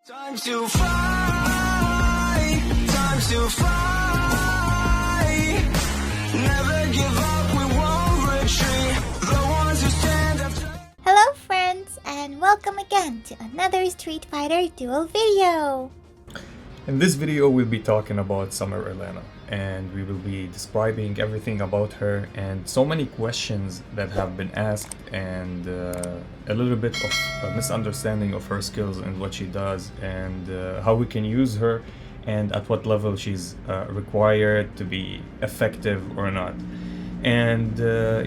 Time to fly, time to fly. Never give up, we won't retreat. The ones who stand up. Hello friends, and welcome again to another Street Fighter Duel video. In this video we'll be talking about Summer Elena, and we will be describing everything about her and so many questions that have been asked, and a little bit of a misunderstanding of her skills and what she does, and how we can use her, and at what level she's required to be effective or not. And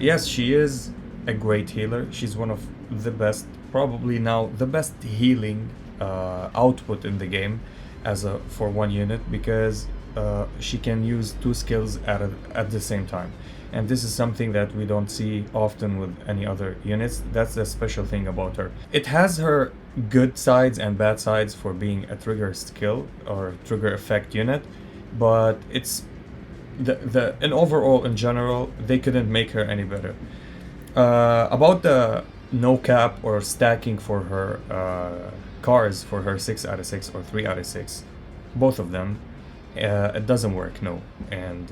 yes, she is a great healer. She's one of the best, probably now the best healing output in the game for one unit, because she can use two skills at the same time, and this is something that we don't see often with any other units. That's the special thing about her. It has her good sides and bad sides for being a trigger skill or trigger effect unit, but it's in overall, in general, they couldn't make her any better. About the no cap or stacking for her cars, for her 6 out of 6 or 3 out of 6, both of them, it doesn't work, no. And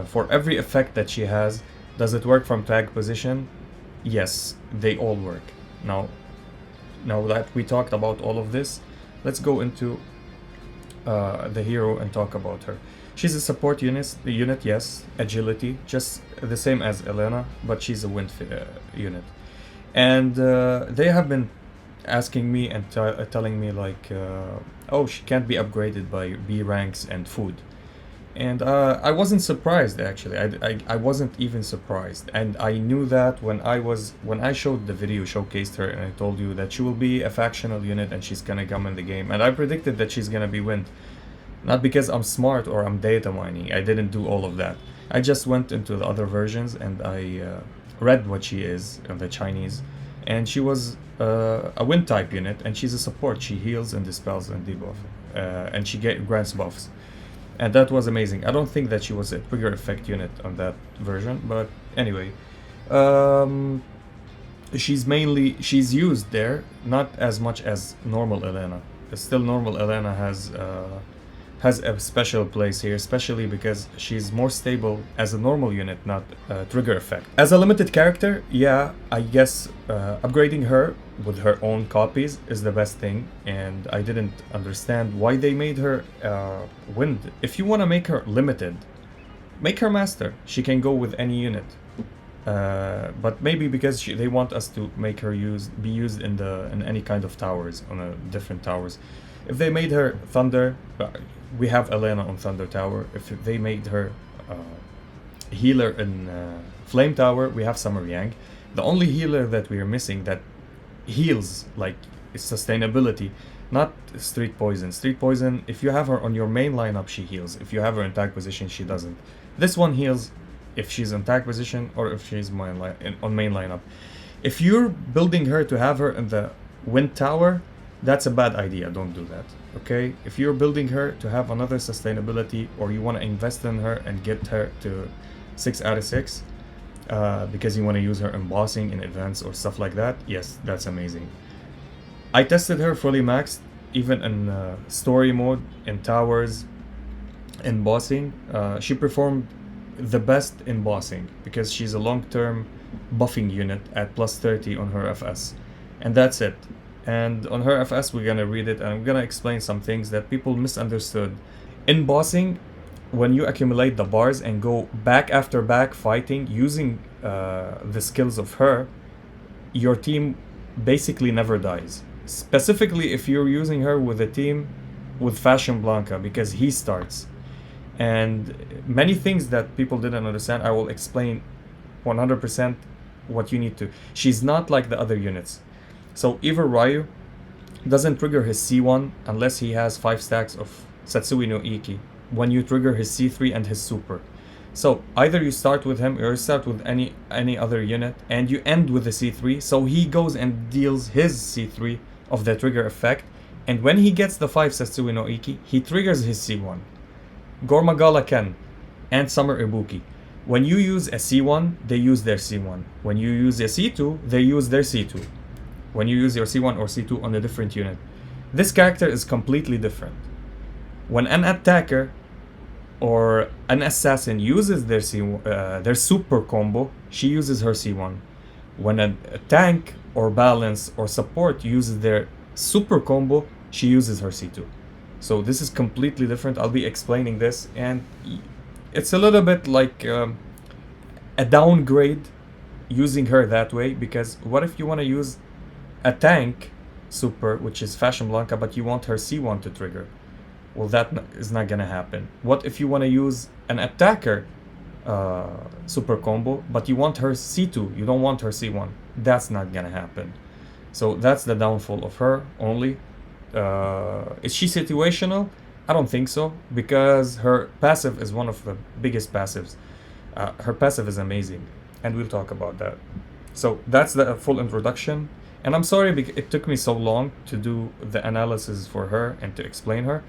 for every effect that she has, does it work from tag position? Yes, they all work. Now that we talked about all of this, let's go into the hero and talk about her. She's a support unit, yes, agility, just the same as Elena, but she's a wind unit. And they have been asking me and telling me like, oh, she can't be upgraded by B ranks and food. And I wasn't surprised, actually. I wasn't even surprised, and I knew that when I showed the video, showcased her, and I told you that she will be a factional unit and she's gonna come in the game, and I predicted that she's gonna be wind. Not because I'm smart or I'm data mining. I didn't do all of that. I just went into the other versions and I read what she is in the Chinese, and she was a wind type unit, and she's a support. She heals and dispels and debuff, and she grants buffs, and that was amazing. I don't think that she was a trigger effect unit on that version, but anyway, she's used there, not as much as normal Elena. Still, normal Elena has a special place here, especially because she's more stable as a normal unit, not trigger effect. As a limited character, yeah, I guess upgrading her with her own copies is the best thing, and I didn't understand why they made her wind. If you want to make her limited, make her master. She can go with any unit. But maybe because they want us to make her be used in any kind of towers, on different towers. If they made her thunder, we have Elena on Thunder Tower. If they made her healer in Flame Tower, we have Summer Yang. The only healer that we are missing that heals, like, is sustainability, not Street Poison. Street Poison, if you have her on your main lineup, she heals. If you have her in tag position, she doesn't. This one heals if she's in tag position or if she's on main lineup. If you're building her to have her in the Wind Tower, that's a bad idea. Don't do that, okay? If you're building her to have another sustainability, or you want to invest in her and get her to 6 out of 6 because you want to use her in bossing in events or stuff like that, yes, that's amazing. I tested her fully maxed, even in story mode, in towers, in bossing. She performed the best in bossing because she's a long-term buffing unit at plus 30 on her FS, and that's it. And on her FS, we're gonna read it, and I'm gonna explain some things that people misunderstood. In bossing, when you accumulate the bars and go back after back fighting using the skills of her, your team basically never dies. Specifically if you're using her with a team with Fashion Blanca, because he starts. And many things that people didn't understand, I will explain 100% what you need to. She's not like the other units. So either Ryu doesn't trigger his C1 unless he has 5 stacks of Satsui no Iki when you trigger his C3 and his super. So either you start with him or you start with any other unit and you end with the C3, so he goes and deals his C3 of the trigger effect, and when he gets the 5 Satsui no Iki, he triggers his C1. Gormagala Ken and Summer Ibuki. When you use a C1, they use their C1. When you use a C2, they use their C2. When you use your C1 or C2 on a different unit. This character is completely different. When an attacker or an assassin uses their super combo, she uses her C1. When a tank or balance or support uses their super combo, she uses her C2. So this is completely different. I'll be explaining this, and it's a little bit like a downgrade using her that way, because what if you want to use a tank super, which is Fashion Blanca, but you want her C1 to trigger? Well, that is not gonna happen. What if you want to use an attacker super combo, but you want her C2, you don't want her C1? That's not gonna happen. So that's the downfall of her only. Is she situational? I don't think so, because her passive is one of the biggest passives. Her passive is amazing, and we'll talk about that. So that's the full introduction, and I'm sorry it took me so long to do the analysis for her and to explain her,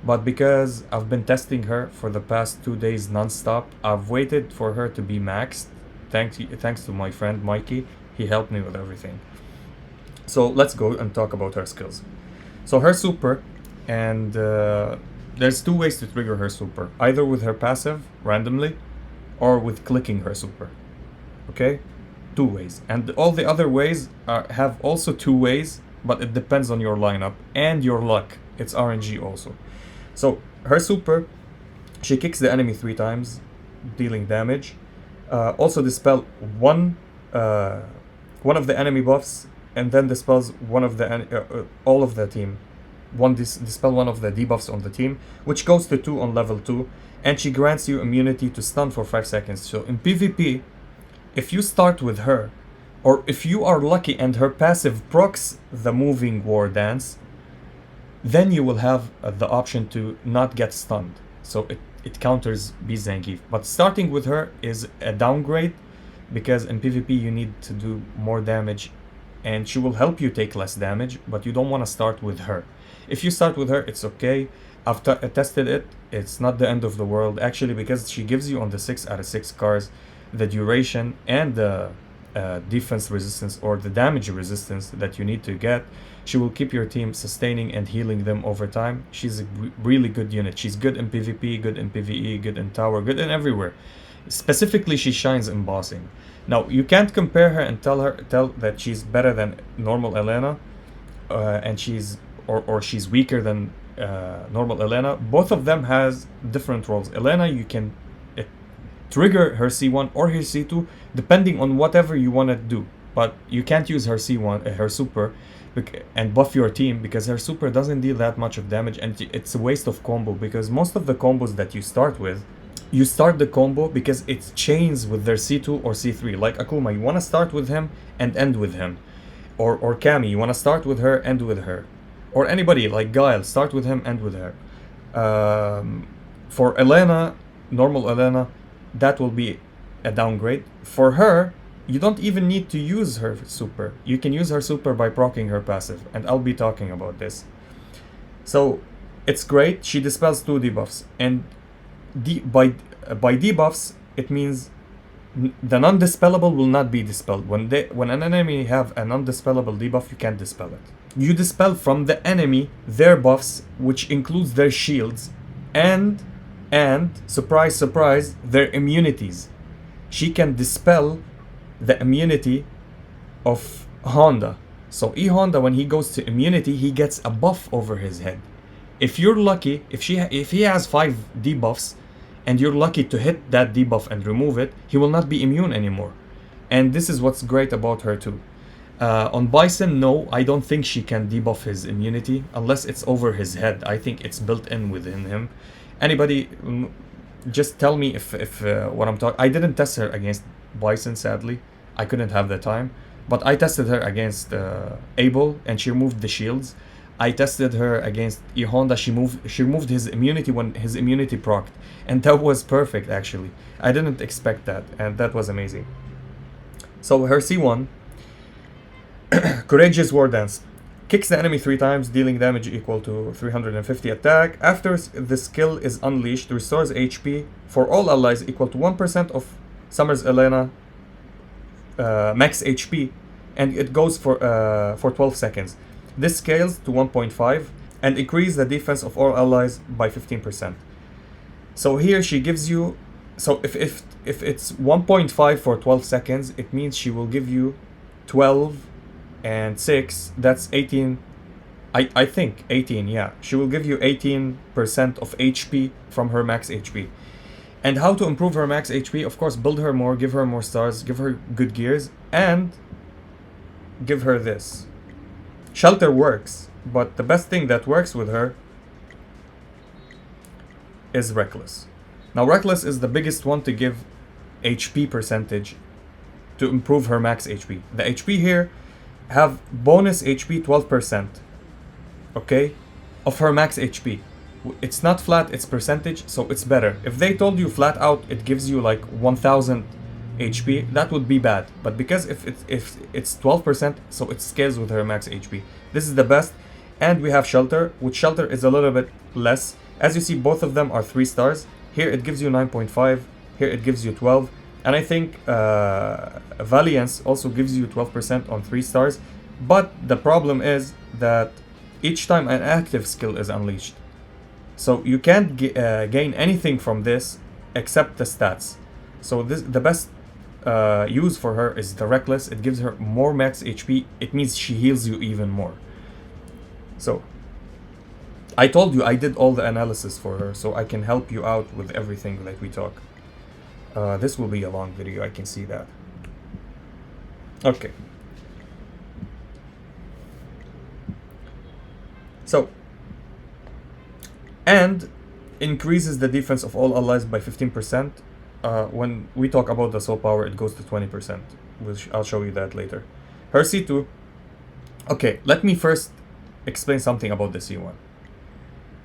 but because I've been testing her for the past 2 days non-stop, I've waited for her to be maxed. Thanks to my friend Mikey, he helped me with everything. So let's go and talk about her skills. So her super, and there's 2 ways to trigger her super, either with her passive randomly or with clicking her super. Okay, 2 ways, and all the other ways have also 2 ways, but it depends on your lineup and your luck. It's RNG also. So her super, she kicks the enemy 3 times, dealing damage. Also dispel one of the enemy buffs, and then dispels one of the all of the team. Dispel one of the debuffs on the team, which goes to 2 on level 2, and she grants you immunity to stun for 5 seconds. So in PvP, if you start with her, or if you are lucky and her passive procs the moving war dance, then you will have the option to not get stunned. So it counters B Zangief. But starting with her is a downgrade, because in PvP you need to do more damage, and she will help you take less damage, but you don't want to start with her. If you start with her, it's okay. I've tested it. It's not the end of the world, actually, because she gives you on the 6 out of 6 cards the duration and the defense resistance, or the damage resistance that you need to get. She will keep your team sustaining and healing them over time. She's a really good unit. She's good in PvP, good in PvE, good in tower, good in everywhere. Specifically, she shines in bossing. Now, you can't compare her and tell that she's better than normal Elena, and she's weaker than normal Elena. Both of them has different roles. Elena, you can trigger her C1 or her C2 depending on whatever you want to do, but you can't use her C1, her super, and buff your team, because her super doesn't deal that much of damage, and it's a waste of combo, because most of the combos that you start with, you start the combo because it chains with their C2 or C3. Like Akuma, you want to start with him and end with him, or Cammy, you want to start with her, end with her, or anybody like Guile, start with him, end with her. For Elena, normal Elena, that will be a downgrade. For her, you don't even need to use her super. You can use her super by proccing her passive, and I'll be talking about this. So it's great. She dispels 2 debuffs, and by debuffs it means the non-dispellable will not be dispelled. When an enemy have a non-dispellable debuff, you can't dispel it. You dispel from the enemy their buffs, which includes their shields, and surprise surprise, their immunities. She can dispel the immunity of Honda. So Honda, when he goes to immunity, he gets a buff over his head. If you're lucky, if he has 5 debuffs, and you're lucky to hit that debuff and remove it, he will not be immune anymore. And this is what's great about her too. On Bison, no, I don't think she can debuff his immunity unless it's over his head. I think it's built in within him. Anybody, just tell me if what I'm talking. I didn't test her against Bison, sadly. I couldn't have the time. But I tested her against Abel, and she removed the shields. I tested her against Honda. She removed his immunity when his immunity procced, and that was perfect actually. I didn't expect that, and that was amazing. So her C1, Courageous War Dance, kicks the enemy 3 times, dealing damage equal to 350 attack. After the skill is unleashed, restores HP for all allies equal to 1% of Summer's Elena max HP, and it goes for 12 seconds. This scales to 1.5 and increase the defense of all allies by 15%. So here she gives you, so if it's 1.5 for 12 seconds, it means she will give you 12 and 6, that's 18. I think 18, yeah. She will give you 18% of HP from her max HP. And how to improve her max HP? Of course, build her more, give her more stars, give her good gears, and give her this. Shelter works, but the best thing that works with her is Reckless. Now Reckless is the biggest one to give HP percentage to improve her max HP. The HP here have bonus HP 12%, okay, of her max HP. It's not flat, it's percentage, so it's better. If they told you flat out it gives you like 1000 HP, that would be bad. But because if it's 12%, so it scales with her max HP. This is the best. And we have Shelter, which Shelter is a little bit less. As you see, both of them are 3 stars. Here it gives you 9.5, here it gives you 12. And I think Valiance also gives you 12% on 3 stars. But the problem is that each time an active skill is unleashed. So you can't gain anything from this except the stats. So the best use for her is the Reckless. It gives her more max HP. It means she heals you even more. So I told you I did all the analysis for her, so I can help you out with everything that we talk. This will be a long video, I can see that. Okay. So, and increases the defense of all allies by 15%. When we talk about the soul power, it goes to 20%, which I'll show you that later. Her C2. Okay, let me first explain something about the C1.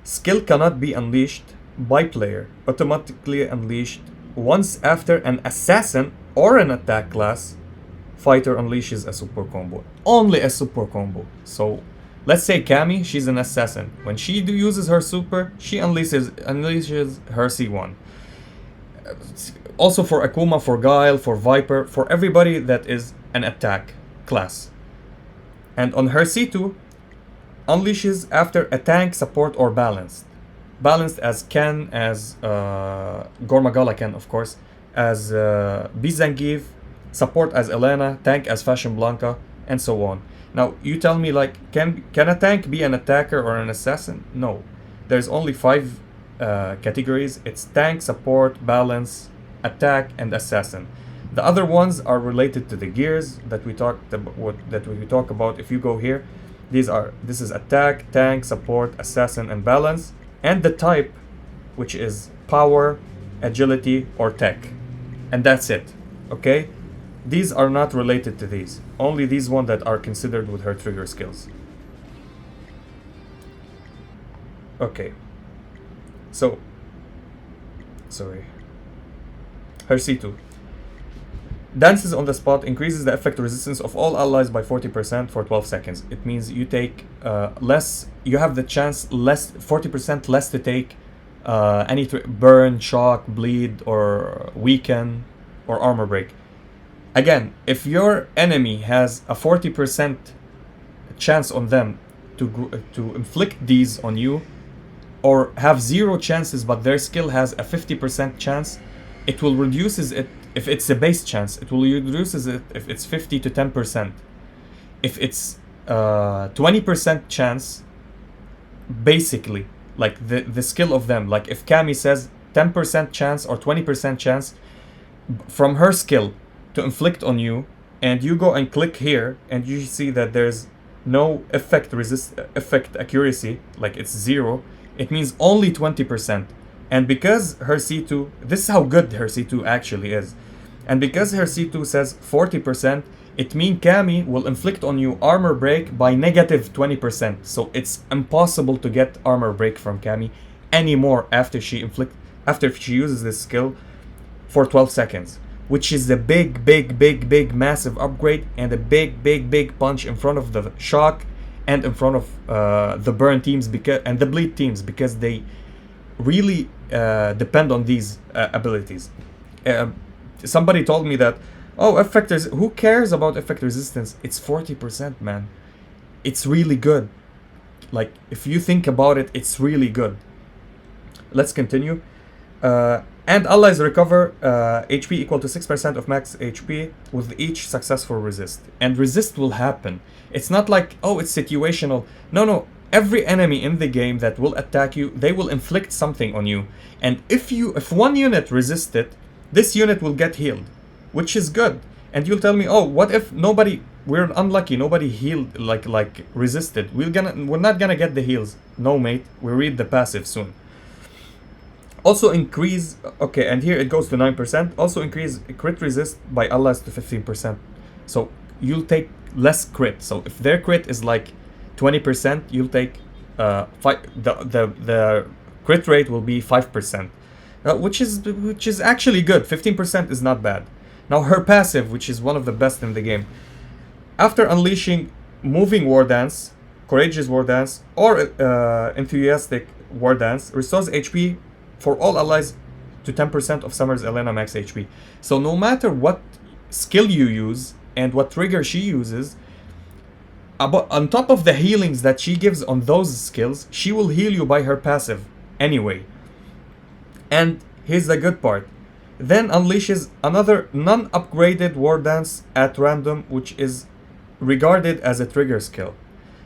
Skill cannot be unleashed by player, automatically unleashed once after an assassin or an attack class fighter unleashes a super combo. Only a super combo. So let's say Cammy, she's an assassin. When she uses her super, she unleashes her C1. Also for Akuma, for Guile, for Viper, for everybody that is an attack class. And on her C2, unleashes after a tank, support, or balanced. Balanced as Ken, as Gormagala Ken, of course, as Bizangiv, support as Elena, tank as Fashion Blanca, and so on. Now, you tell me, like, can a tank be an attacker or an assassin? No. There's only 5 categories. It's tank, support, balance, attack, and assassin. The other ones are related to the gears that we talk about. If you go here, this is attack, tank, support, assassin, and balance, and the type, which is power, agility, or tech, and that's it. Okay, these are not related to these. Only these ones that are considered with her trigger skills. Okay, so sorry. Her C2. Dances on the spot, increases the effect resistance of all allies by 40% for 12 seconds. It means you take less, you have the chance 40% less to take any burn, shock, bleed, or weaken, or armor break. Again, if your enemy has a 40% chance on them to inflict these on you, or have 0 chances but their skill has a 50% chance, it will reduces it. If it's a base chance, it will reduces it if it's 50 to 10%. If it's 20% chance, basically, like the skill of them, like if Cammy says 10% chance or 20% chance from her skill to inflict on you, and you go and click here and you see that there's no effect accuracy, like it's 0, it means only 20%. And because her C2, this is how good her C2 actually is. And because her C2 says 40%, it means Cammy will inflict on you armor break by negative 20%. So it's impossible to get armor break from Cammy anymore after she uses this skill for 12 seconds. Which is a big massive upgrade and a big punch in front of the shock and in front of the burn teams and the bleed teams, because they really depend on these abilities. Somebody told me that, oh, who cares about effect resistance? It's 40%, man. it's really good. Like, if you think about it, it's really good. Let's continue. And allies recover HP equal to 6% of max HP with each successful resist. And resist will happen. It's not like, oh, it's situational. No. Every enemy in the game that will attack you, they will inflict something on you. And if one unit resists it, this unit will get healed, which is good. And you'll tell me, oh, what if we're unlucky, nobody healed, like resisted. We're not gonna get the heals. No, mate, we read the passive soon. Also increase, okay, and here it goes to 9%. Also increase crit resist by allies to 15%. So you'll take less crit. So if their crit is like 20%, you'll take the crit rate will be 5%, which is actually good. 15% is not bad. Now her passive, which is one of the best in the game, after unleashing moving war dance, courageous war dance, or enthusiastic war dance, restores HP for all allies to 10% of Summer Elena max HP. So no matter what skill you use and what trigger she uses, on top of the healings that she gives on those skills, she will heal you by her passive anyway. And here's the good part. Then unleashes another non-upgraded war dance at random, which is regarded as a trigger skill.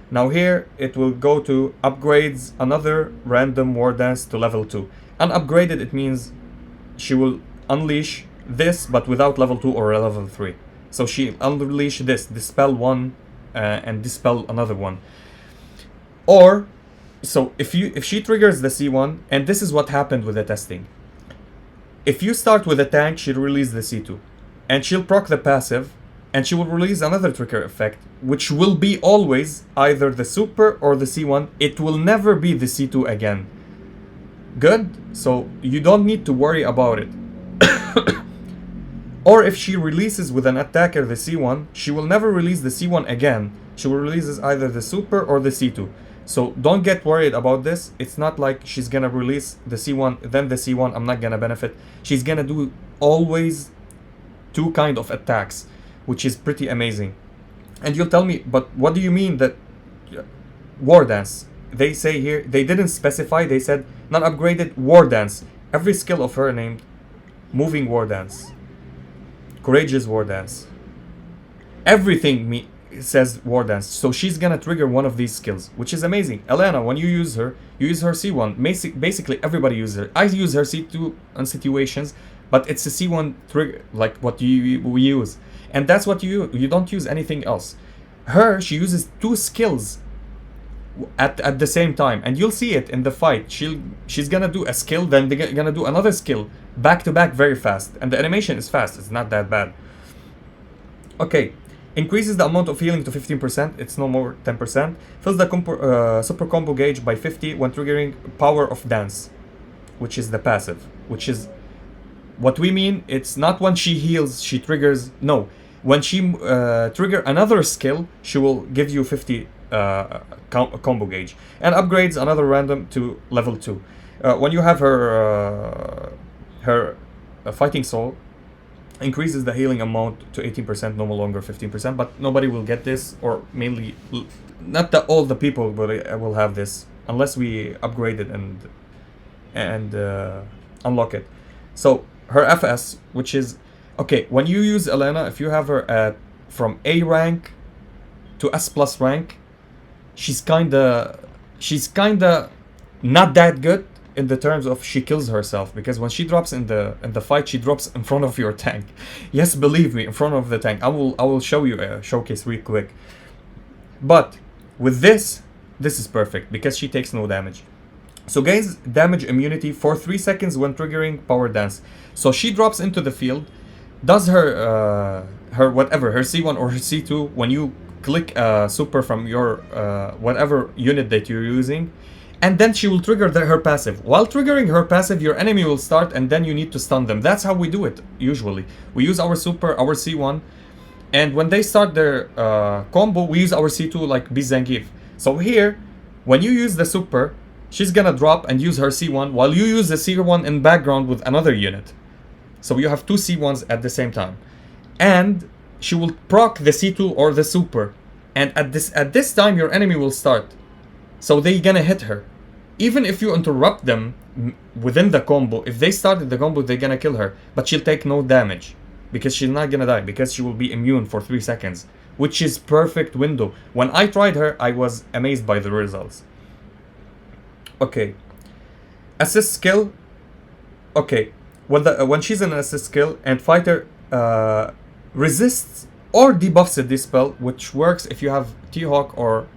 Now here it will go to upgrades another random war dance to level 2. Unupgraded, it means she will unleash this but without level 2 or level 3. So she unleash this, dispel one, and dispel another one. Or, so if she triggers the C1, and this is what happened with the testing. If you start with a tank, she'll release the C2. And she'll proc the passive, and she will release another trigger effect, which will be always either the super or the C1. It will never be the C2 again. Good? So you don't need to worry about it. Or if she releases with an attacker the C1, she will never release the C1 again. She will release either the super or the C2. So don't get worried about this. It's not like she's gonna release the C1, then the C1, I'm not gonna benefit. She's gonna do always two kind of attacks, which is pretty amazing. And you'll tell me, but what do you mean that war dance? They say here, they didn't specify, they said non-upgraded war dance. Every skill of her named moving war dance, courageous war dance, everything says war dance. So she's gonna trigger one of these skills, which is amazing. Elena, when you use her C1. Basically everybody uses her. I use her C2 on situations, but it's a C1 trigger, like what we use. And that's what you don't use anything else. She uses two skills at the same time, and you'll see it in the fight. She's gonna do a skill, then they're gonna do another skill back to back very fast, and the animation is fast. It's not that bad. Okay, increases the amount of healing to 15%. It's no more 10%. Fills the super combo gauge by 50 when triggering power of dance, which is the passive. Which is what we mean. It's not when she heals she triggers. No, when she trigger another skill, she will give you 50 combo gauge, and upgrades another random to level 2. When you have her fighting soul, increases the healing amount to 18%, no longer 15%, but nobody will get this, or mainly not all the people will have this unless we upgrade it and unlock it. So her FS, which is okay, when you use Elena, if you have her from A rank to S plus rank, she's kinda not that good in the terms of she kills herself, because when she drops in the fight, she drops in front of your tank. Yes, believe me, in front of the tank. I will show you a showcase real quick. But with this is perfect because she takes no damage. So gains damage immunity for 3 seconds when triggering power dance. So she drops into the field, does her whatever, her C1 or her C2 when you click super from your whatever unit that you're using, and then she will trigger her passive. While triggering her passive, your enemy will start, and then you need to stun them. That's how we do it usually. We use our super, our C1, and when they start their combo, we use our C2 like Bizangief. So here, when you use the super, she's gonna drop and use her C1 while you use the C1 in background with another unit. So you have two C1s at the same time. And she will proc the C2 or the super. And at this time, your enemy will start. So they're gonna hit her. Even if you interrupt them within the combo, if they started the combo, they're gonna kill her. But she'll take no damage. Because she's not gonna die. Because she will be immune for 3 seconds. Which is perfect window. When I tried her, I was amazed by the results. Okay. Assist skill. Okay. When she's in an assist skill and fighter resists or debuffs a dispel, which works if you have T-Hawk or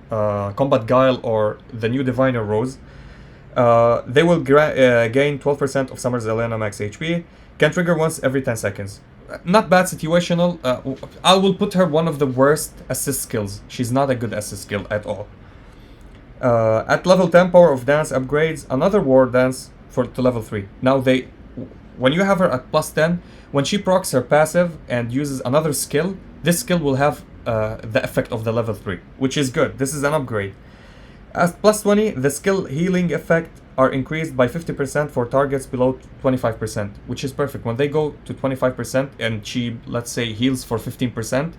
Combat Guile or the new Diviner Rose. They will gain 12% of Summer Elena max HP. Can trigger once every 10 seconds. Not bad situational. I will put her one of the worst assist skills. She's not a good assist skill at all. At level 10, Power of Dance upgrades another War Dance to level 3. Now when you have her at plus 10, when she procs her passive and uses another skill, this skill will have the effect of the level 3, which is good. This is an upgrade. At plus 20, the skill healing effect are increased by 50% for targets below 25%, which is perfect. When they go to 25% and she, let's say, heals for 15%,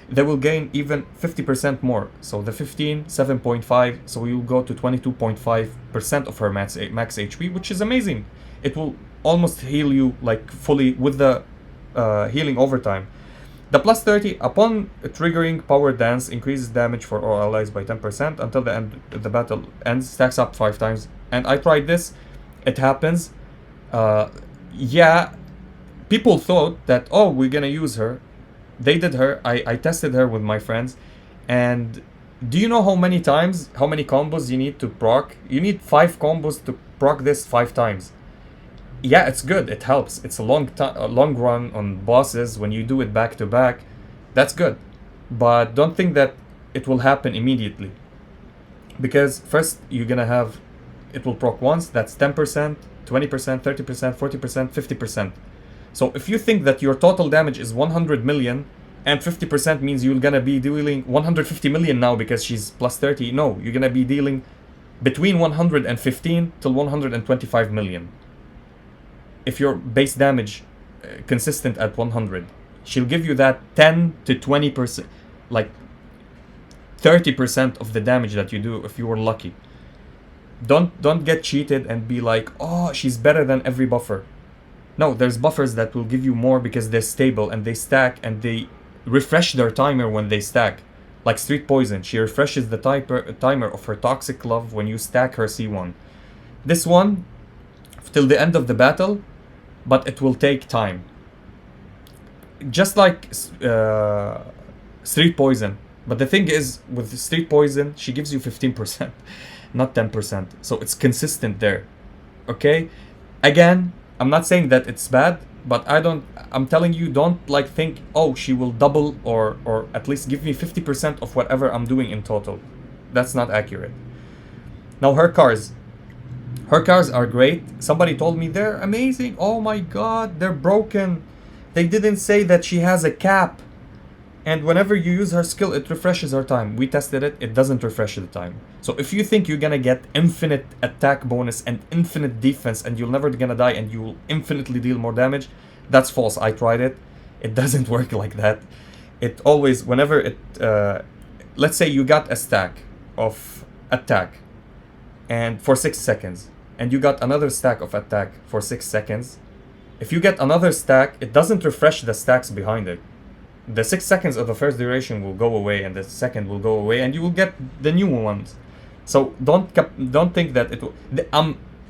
they will gain even 50% more. So the 15, 7.5, so we will go to 22.5% of her max HP, which is amazing. It will almost heal you like fully with the healing overtime. The plus 30, upon triggering Power Dance, increases damage for all allies by 10% until the end the battle ends, stacks up 5 times. And I tried this, it happens. Yeah, people thought that, oh, we're gonna use her. They did her, I tested her with my friends. And do you know how many combos you need to proc? You need 5 combos to proc this 5 times. Yeah, it's good. It helps. It's a long run on bosses. When you do it back to back, that's good. But don't think that it will happen immediately. Because first you're gonna have, it will proc once. That's 10%, 20%, 30%, 40%, 50%. So if you think that your total damage is 100 million and 50% means you're gonna be dealing 150 million now because she's plus 30. No, you're gonna be dealing between 115 till 125 million. If your base damage consistent at 100, she'll give you that 10 to 20%, like 30% of the damage that you do if you were lucky. Don't get cheated and be like, oh, she's better than every buffer. No, there's buffers that will give you more because they're stable and they stack and they refresh their timer when they stack. Like Street Poison, she refreshes the timer of her Toxic Love when you stack her C1. This one, till the end of the battle, but it will take time. Just like Street Poison. But the thing is, with Street Poison, she gives you 15%, not 10%. So it's consistent there. Okay? Again, I'm not saying that it's bad, but I'm telling you, don't like think, oh, she will double or at least give me 50% of whatever I'm doing in total. That's not accurate. Now her cars. Her cars are great. Somebody told me they're amazing. Oh my god, they're broken. They didn't say that she has a cap. And whenever you use her skill, it refreshes her time. We tested it, it doesn't refresh the time. So if you think you're gonna get infinite attack bonus and infinite defense and you're never gonna die and you will infinitely deal more damage, that's false. I tried it. It doesn't work like that. It always, whenever it, let's say you got a stack of attack and for 6 seconds, and you got another stack of attack for 6 seconds. If you get another stack, it doesn't refresh the stacks behind it. The 6 seconds of the first duration will go away and the second will go away and you will get the new ones. So don't think that it will...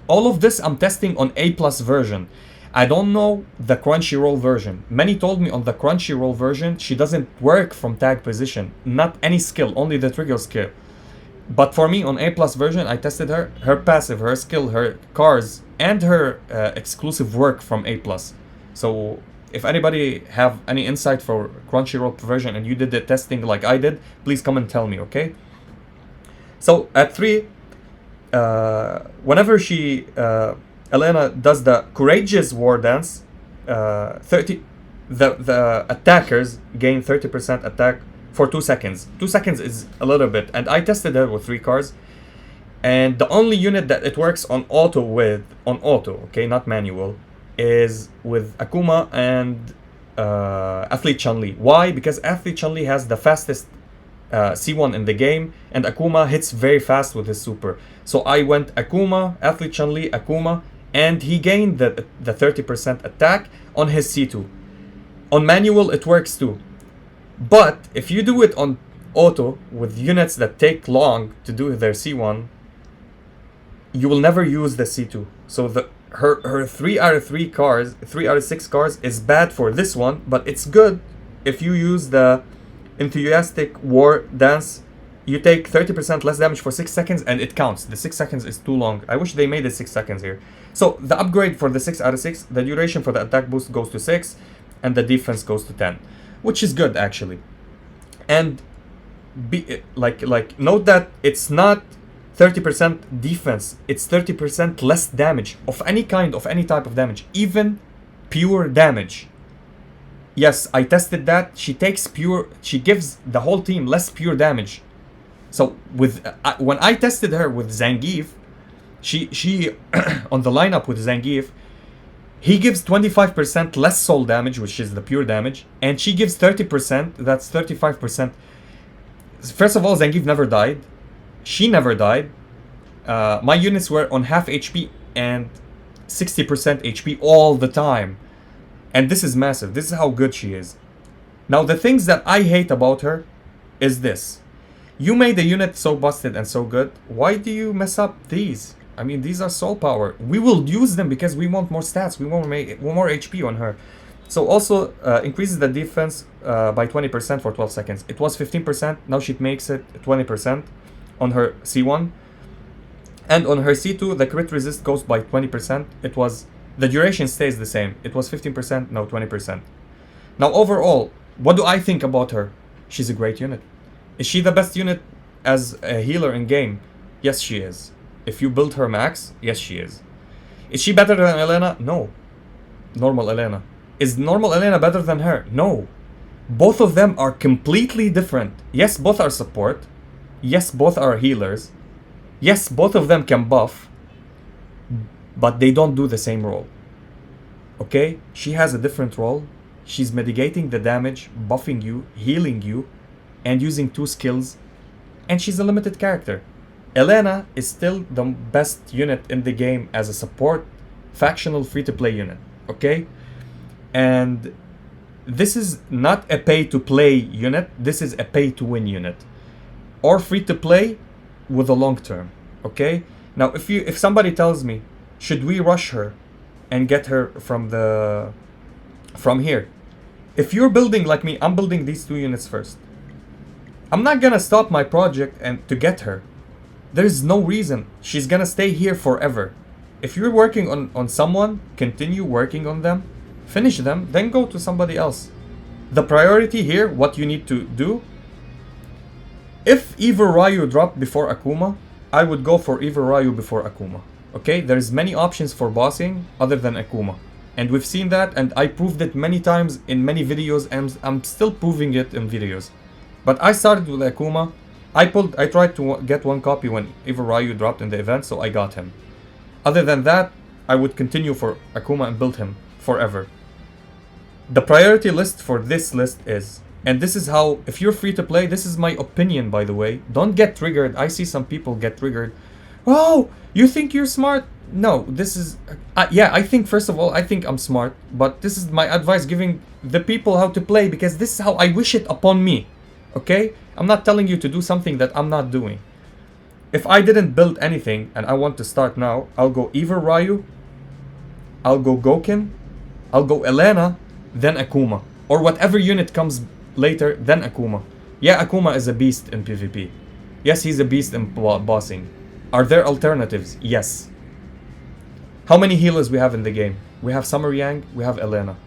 all of this I'm testing on A+ version. I don't know the Crunchyroll version. Many told me on the Crunchyroll version she doesn't work from tag position. Not any skill, only the trigger skill. But for me, on A+ version, I tested her passive, her skill, her cars, and her exclusive work from A+. So if anybody have any insight for Crunchyroll version and you did the testing like I did, please come and tell me, okay? So at 3, whenever she, Elena does the Courageous War Dance, the attackers gain 30% attack for 2 seconds. 2 seconds is a little bit, and I tested it with 3 cars. And the only unit that it works on auto, okay, not manual, is with Akuma and Athlete Chun-Li. Why? Because Athlete Chun-Li has the fastest C1 in the game, and Akuma hits very fast with his super. So I went Akuma, Athlete Chun-Li, Akuma, and he gained the 30% attack on his C2. On manual it works too. But if you do it on auto with units that take long to do their C1, you will never use the C2. So her 3 out of 3 cars, 3 out of 6 cars is bad for this one, but it's good if you use the enthusiastic war dance. You take 30% less damage for 6 seconds and it counts. The 6 seconds is too long. I wish they made it 6 seconds here. So the upgrade for the 6 out of 6, the duration for the attack boost goes to 6 and the defense goes to 10, which is good actually. And note that it's not 30% defense, it's 30% less damage of any kind, of any type of damage, even pure damage. Yes, I tested that. She gives the whole team less pure damage. So with when I tested her with Zangief, she on the lineup with Zangief, he gives 25% less soul damage, which is the pure damage, and she gives 30%, that's 35%. First of all, Zangief never died. She never died. My units were on half HP and 60% HP all the time. And this is massive. This is how good she is. Now, the things that I hate about her is this. You made the unit so busted and so good. Why do you mess up these? I mean, these are soul power. We will use them because we want more stats. We want more HP on her. So also increases the defense by 20% for 12 seconds. It was 15%. Now she makes it 20% on her C1. And on her C2, the crit resist goes by 20%. The duration stays the same. It was 15%, now 20%. Now overall, what do I think about her? She's a great unit. Is she the best unit as a healer in game? Yes, she is. If you build her max, yes, she is. Is she better than Elena? No. Normal Elena. Is normal Elena better than her? No. Both of them are completely different. Yes, both are support. Yes, both are healers. Yes, both of them can buff. But they don't do the same role. Okay? She has a different role. She's mitigating the damage, buffing you, healing you, and using 2 skills. And she's a limited character. Elena is still the best unit in the game as a support, factional free-to-play unit. Okay? And this is not a pay-to-play unit. This is a pay-to-win unit. Or free-to-play with a long term. Okay? Now, if somebody tells me, should we rush her and get her from here? If you're building like me, I'm building these 2 units first. I'm not gonna stop my project and to get her. There's no reason. She's gonna stay here forever. If you're working on someone, continue working on them, finish them, then go to somebody else. The priority here, what you need to do, if either Ryu dropped before Akuma, I would go for either Ryu before Akuma. Okay, there's many options for bossing other than Akuma. And we've seen that, and I proved it many times in many videos, and I'm still proving it in videos. But I started with Akuma. I tried to get 1 copy when either Ryu dropped in the event, so I got him. Other than that, I would continue for Akuma and build him forever. The priority list for this list is, and this is how, if you're free to play, this is my opinion by the way, don't get triggered. I see some people get triggered. Oh, you think you're smart? No, this is, yeah, I think first of all, I think I'm smart, but this is my advice giving the people how to play because this is how I wish it upon me. Okay? I'm not telling you to do something that I'm not doing. If I didn't build anything and I want to start now, I'll go either Ryu, I'll go Gouken, I'll go Elena, then Akuma. Or whatever unit comes later, then Akuma. Yeah, Akuma is a beast in PvP. Yes, he's a beast in bossing. Are there alternatives? Yes. How many healers we have in the game? We have Summer Yang, we have Elena.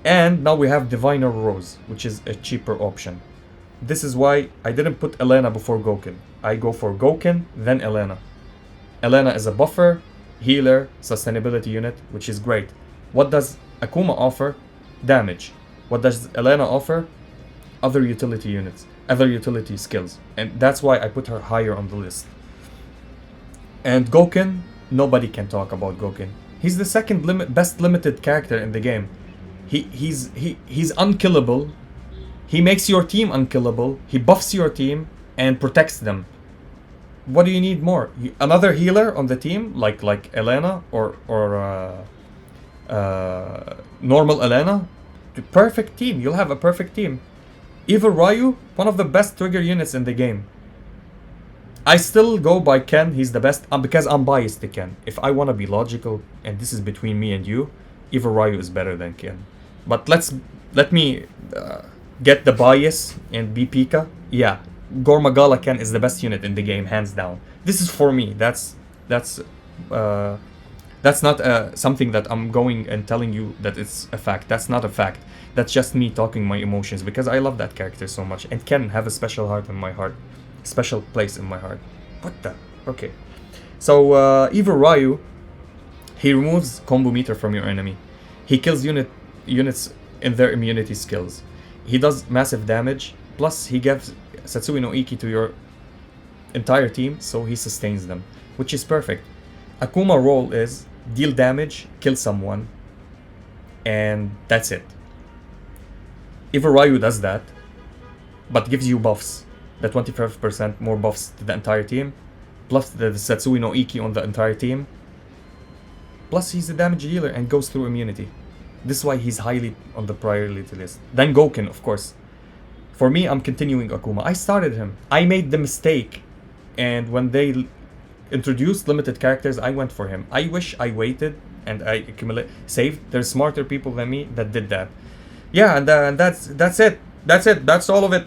And now we have Diviner Rose, which is a cheaper option. This is why I didn't put Elena before Gouken. I go for Gouken, then Elena. Elena is a buffer, healer, sustainability unit, which is great. What does Akuma offer? Damage. What does Elena offer? Other utility units, other utility skills. And that's why I put her higher on the list. And Gouken, nobody can talk about Gouken. He's the second best limited character in the game. He's unkillable. He makes your team unkillable. He buffs your team and protects them. What do you need more? Another healer on the team, like Elena or normal Elena. The perfect team. You'll have a perfect team. Evil Ryu, one of the best trigger units in the game. I still go by Ken. He's the best because I'm biased to Ken. If I want to be logical, and this is between me and you, Evil Ryu is better than Ken. But let me get the bias and be Pika. Yeah, Gormagala Ken is the best unit in the game, hands down. This is for me. That's not something that I'm going and telling you that it's a fact. That's not a fact. That's just me talking my emotions because I love that character so much. And Ken have a special heart in my heart. Special place in my heart. What the? Okay. So, Evil Ryu, he removes combo meter from your enemy. He kills units in their immunity skills. He does massive damage. Plus, he gives Satsui no Iki to your entire team, so he sustains them, which is perfect. Akuma role is deal damage, kill someone, and that's it. Evil Ryu does that, but gives you buffs. The 25% more buffs to the entire team, plus the Satsui no Iki on the entire team. Plus he's a damage dealer and goes through immunity. This is why he's highly on the priority list. Then Gouken, of course. For me, I'm continuing Akuma. I started him. I made the mistake, and when they introduced limited characters, I went for him. I wish I waited and I saved. There's smarter people than me that did that. Yeah, and that's it. That's it. That's all of it.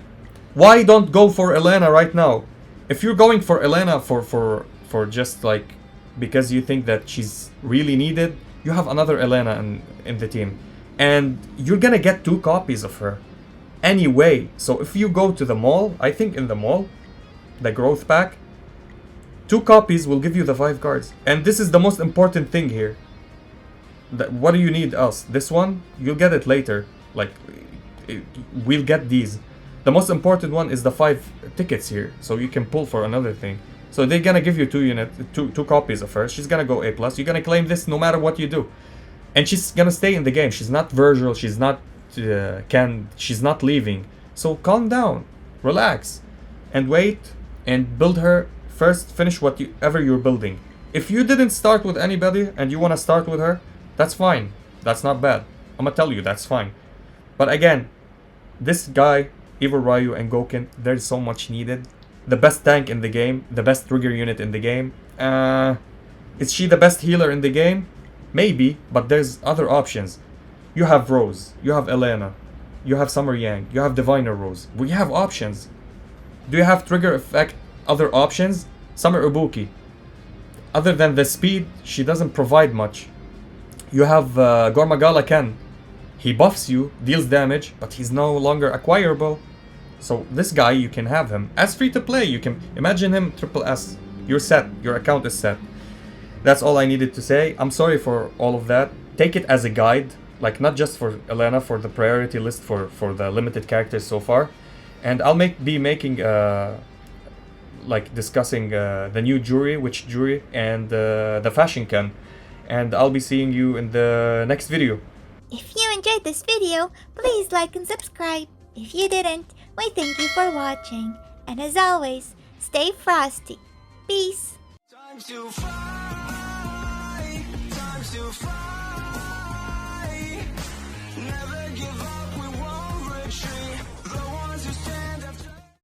Why don't go for Elena right now? If you're going for Elena for just like because you think that she's really needed, you have another Elena in the team, and you're gonna get 2 copies of her anyway. So if you go to the mall, I think in the mall, the growth pack, 2 copies will give you the 5 cards. And this is the most important thing here. What do you need else? This one, you'll get it later. Like, we'll get these. The most important one is the 5 tickets here, so you can pull for another thing. So they're gonna give you 2 copies of her. She's gonna go A+. You're gonna claim this no matter what you do. And she's gonna stay in the game. She's not Virgil, she's not she's not leaving. So calm down, relax, and wait, and build her first. Finish whatever you're building. If you didn't start with anybody and you wanna start with her, that's fine. That's not bad. I'm gonna tell you, that's fine. But again, this guy, Evil Ryu and Gouken, there's so much needed. The best tank in the game, the best trigger unit in the game. Is she the best healer in the game? Maybe, but there's other options. You have Rose, you have Elena, you have Summer Yang, you have Diviner Rose. We have options. Do you have trigger effect other options? Summer Ibuki. Other than the speed, she doesn't provide much. You have Gormagala Ken. He buffs you, deals damage, but he's no longer acquirable. So this guy, you can have him as free to play. You can imagine him triple S. You're set. Your account is set. That's all I needed to say. I'm sorry for all of that. Take it as a guide, like not just for Elena, for the priority list for the limited characters so far. And I'll be making like discussing the new jury, which jury, and the fashion can. And I'll be seeing you in the next video. If you enjoyed this video, please like and subscribe. If you didn't, we thank you for watching. And as always, stay frosty. Peace. Time to fly, time to fly.